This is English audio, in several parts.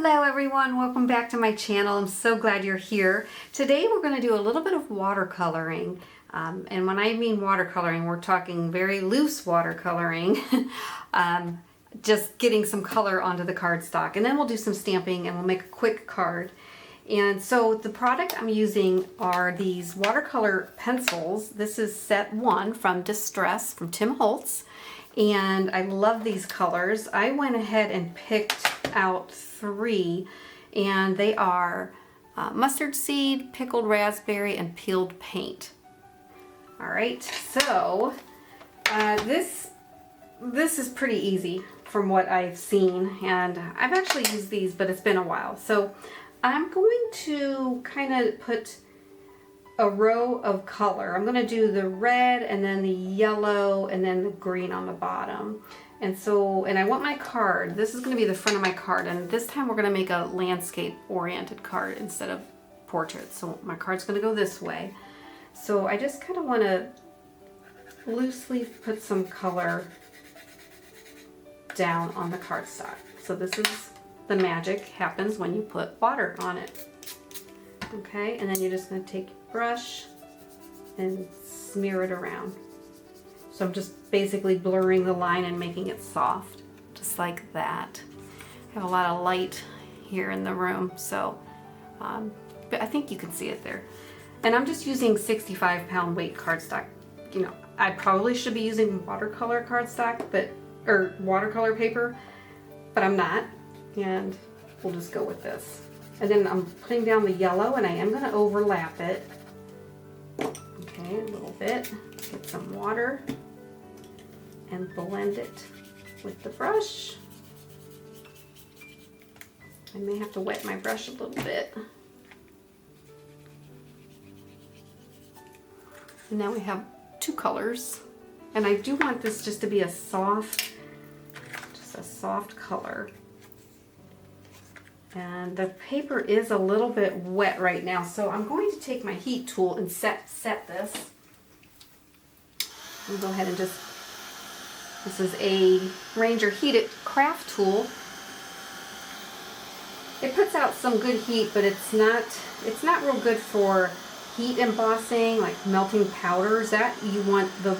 Hello everyone, welcome back to my channel. I'm so glad you're here. Today we're going to do a little bit of watercoloring. And when I mean watercoloring, we're talking very loose watercoloring. Just getting some color onto the cardstock. And then we'll do some stamping and we'll make a quick card. And so the product I'm using are these watercolor pencils. This is set 1 from Distress from Tim Holtz. And I love these colors. I went ahead and picked out 3, and they are mustard seed, pickled raspberry, and peeled paint. All right, so this is pretty easy from what I've seen, and I've actually used these, but it's been a while. So I'm going to kind of put a row of color. I'm going to do the red and then the yellow and then the green on the bottom. And I want my card, this is going to be the front of my card, and this time we're going to make a landscape oriented card instead of portrait. So my card's going to go this way. So I just kind of want to loosely put some color down on the cardstock. So this is the magic happens when you put water on it. Okay, and then you're just going to take your brush and smear it around. So I'm just basically blurring the line and making it soft, just like that. I have a lot of light here in the room, so but I think you can see it there. And I'm just using 65-pound weight cardstock. You know, I probably should be using watercolor cardstock, or watercolor paper, but I'm not, and we'll just go with this. And then I'm putting down the yellow, and I am going to overlap it. Okay, a little bit. Get some water and blend it with the brush. I may have to wet my brush a little bit. And now we have 2 colors. And I do want this just to be a soft color. And the paper is a little bit wet right now, so I'm going to take my heat tool and set this. I'll go ahead and this is a Ranger heated craft tool. It puts out some good heat, but it's not real good for heat embossing, like melting powders. That you want the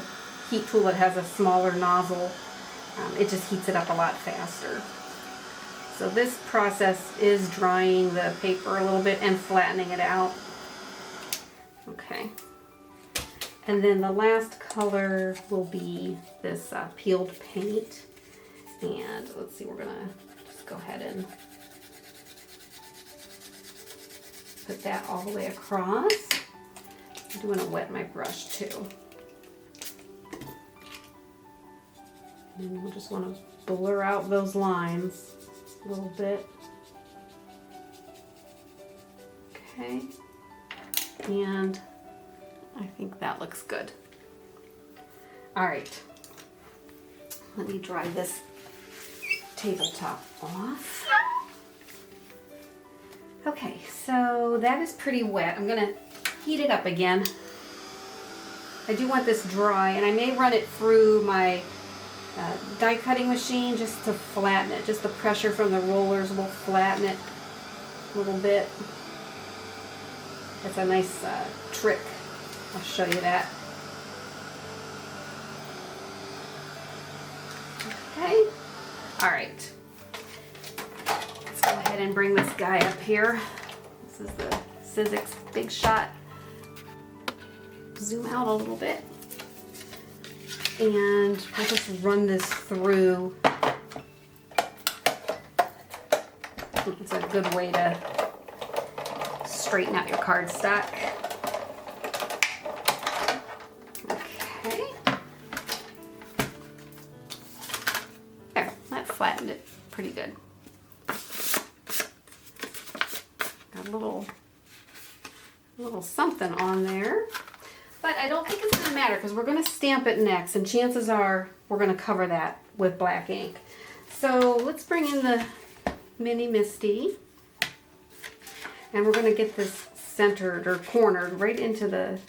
heat tool that has a smaller nozzle. It just heats it up a lot faster. So this process is drying the paper a little bit and flattening it out. Okay. And then the last color will be this peeled paint. And let's see, we're gonna just go ahead and put that all the way across. I do want to wet my brush too. And we'll just want to blur out those lines a little bit. Okay. And I think that looks good. All right. Let me dry this tabletop off. Okay, so that is pretty wet. I'm gonna heat it up again. I do want this dry, and I may run it through my die cutting machine just to flatten it. Just the pressure from the rollers will flatten it a little bit. That's a nice trick. I'll show you that. Okay. All right. Let's go ahead and bring this guy up here. This is the Sizzix Big Shot. Zoom out a little bit. And I'll just run this through. It's a good way to straighten out your cardstock. Okay. There, that flattened it pretty good. Got a little something on there. But I don't think it's going to matter because we're going to stamp it next, and chances are we're going to cover that with black ink. So let's bring in the mini Misti, and we're going to get this centered or cornered right into the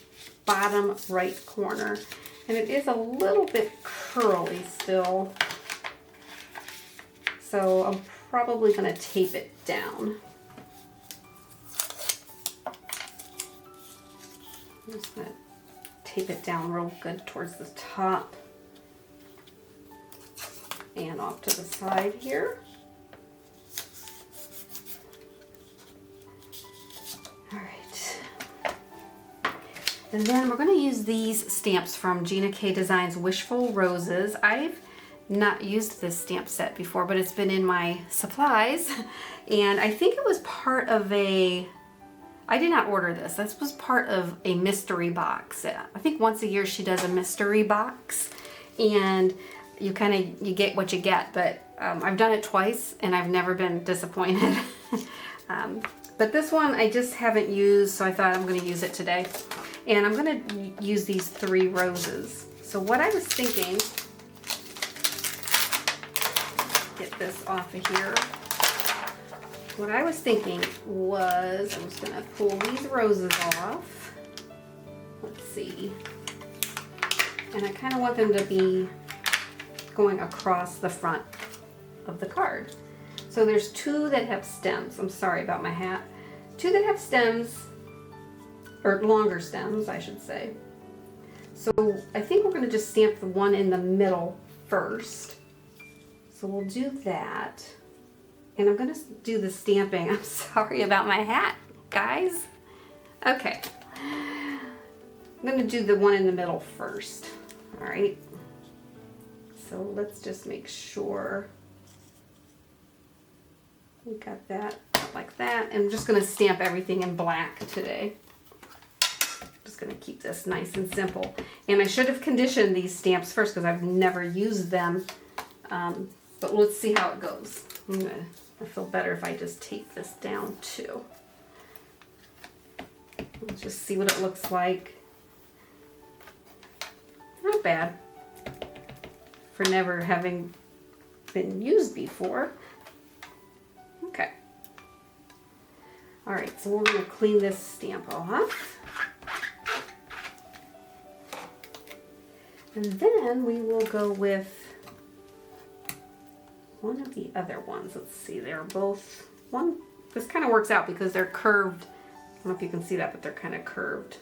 bottom right corner. And it is a little bit curly still, so I'm probably going to tape it down. I'm just going to tape it down real good towards the top and off to the side here. All right. And then we're going to use these stamps from Gina K Design's Wishful Roses. I've not used this stamp set before, but it's been in my supplies. And I think it was part of a, I did not order this. This was part of a mystery box. I think once a year she does a mystery box, and you get what you get. But I've done it twice and I've never been disappointed. But this one I just haven't used, so I thought I'm going to use it today. And I'm going to use these 3 roses. So what I was thinking, get this off of here. What I was thinking was, I'm just going to pull these roses off. Let's see. And I kind of want them to be going across the front of the card. So there's 2 that have stems. I'm sorry about my hat. 2 that have stems, or longer stems, I should say. So I think we're going to just stamp the one in the middle first. So we'll do that. And I'm going to do the stamping. I'm sorry about my hat, guys. Okay. I'm going to do the one in the middle first. All right. So let's just make sure we got that like that. And I'm just going to stamp everything in black today. Just going to keep this nice and simple. And I should have conditioned these stamps first because I've never used them. But let's see how it goes. I feel better if I just tape this down too. Let's just see what it looks like. Not bad for never having been used before. Okay. All right, so we're going to clean this stamp off. And then we will go with one of the other ones. Let's see, they're both, this kind of works out because they're curved. I don't know if you can see that, but they're kind of curved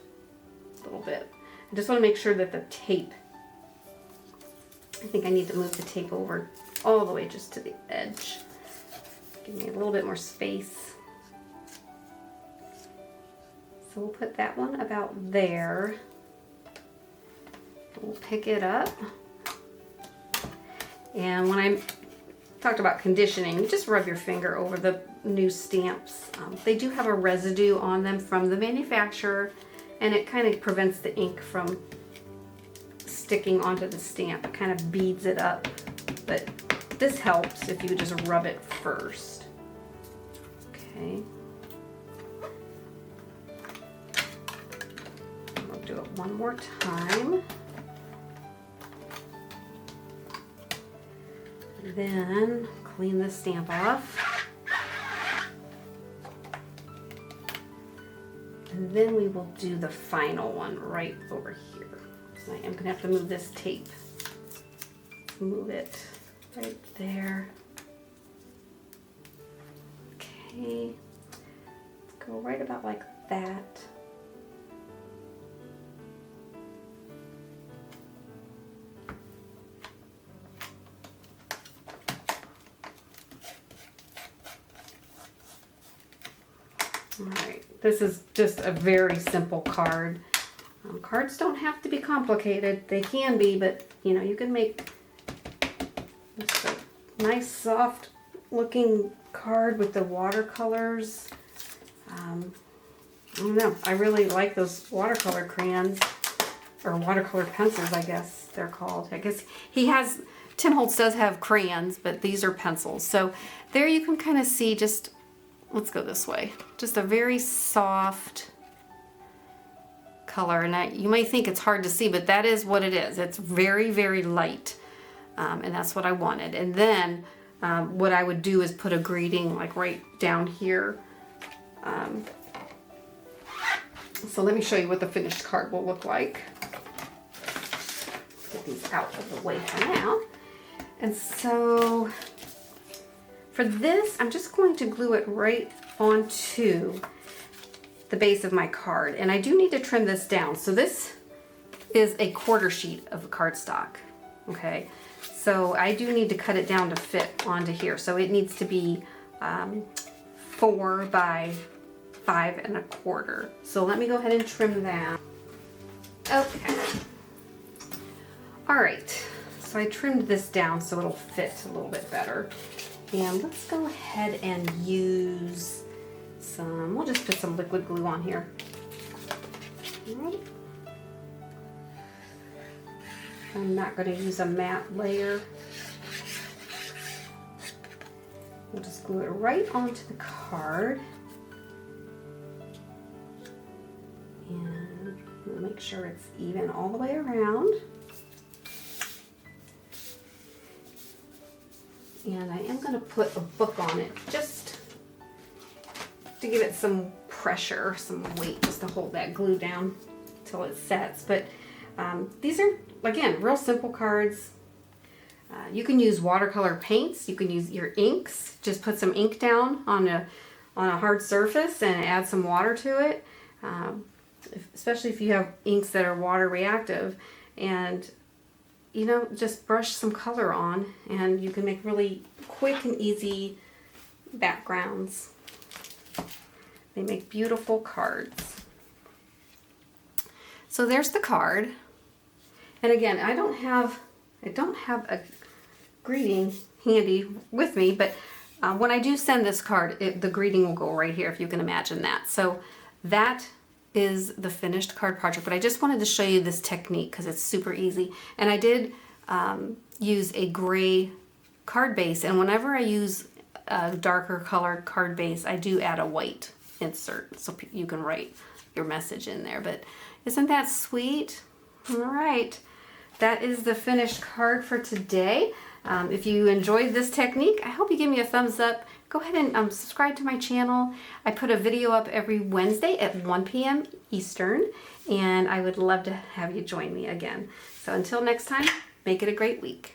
a little bit. I just want to make sure that the tape, I think I need to move the tape over all the way just to the edge. Give me a little bit more space. So we'll put that one about there. We'll pick it up. And when I talked about conditioning, you just rub your finger over the new stamps. They do have a residue on them from the manufacturer, and it kind of prevents the ink from sticking onto the stamp. It kind of beads it up, but this helps if you just rub it first. Okay. We'll do it one more time. Then clean the stamp off. And then we will do the final one right over here. So I am going to have to move this tape. Move it right there. Okay. Let's go right about like that. Alright, this is just a very simple card. Cards don't have to be complicated. They can be, but you know, you can make just a nice soft looking card with the watercolors. I don't know, I really like those watercolor crayons, or watercolor pencils, I guess they're called. I guess Tim Holtz does have crayons, but these are pencils. So there you can kind of see just, let's go this way. Just a very soft color. And you may think it's hard to see, but that is what it is. It's very, very light. And that's what I wanted. And then what I would do is put a greeting like right down here. So let me show you what the finished card will look like. Get these out of the way for now. And so For this, I'm just going to glue it right onto the base of my card. And I do need to trim this down. So this is a 1/4 sheet of cardstock, okay? So I do need to cut it down to fit onto here. So it needs to be 4 by 5 1/4. So let me go ahead and trim that. Okay. All right, so I trimmed this down so it'll fit a little bit better. And let's go ahead and use some, we'll just put some liquid glue on here. All right. I'm not going to use a matte layer. We'll just glue it right onto the card. And we'll make sure it's even all the way around. And I am going to put a book on it just to give it some pressure, some weight, just to hold that glue down till it sets. But these are, again, real simple cards. You can use watercolor paints. You can use your inks. Just put some ink down on a hard surface and add some water to it. Especially if you have inks that are water reactive, and you know, just brush some color on and you can make really quick and easy backgrounds. They make beautiful cards. So there's the card. And again, I don't have a greeting handy with me, but when I do send this card, the greeting will go right here, if you can imagine that. So that is the finished card project, but I just wanted to show you this technique because it's super easy. And I did use a gray card base, and whenever I use a darker colored card base, I do add a white insert so you can write your message in there. But isn't that sweet? All right, that is the finished card for today. If you enjoyed this technique, I hope you give me a thumbs up. Go ahead and subscribe to my channel. I put a video up every Wednesday at 1 p.m. Eastern, and I would love to have you join me again. So until next time, make it a great week.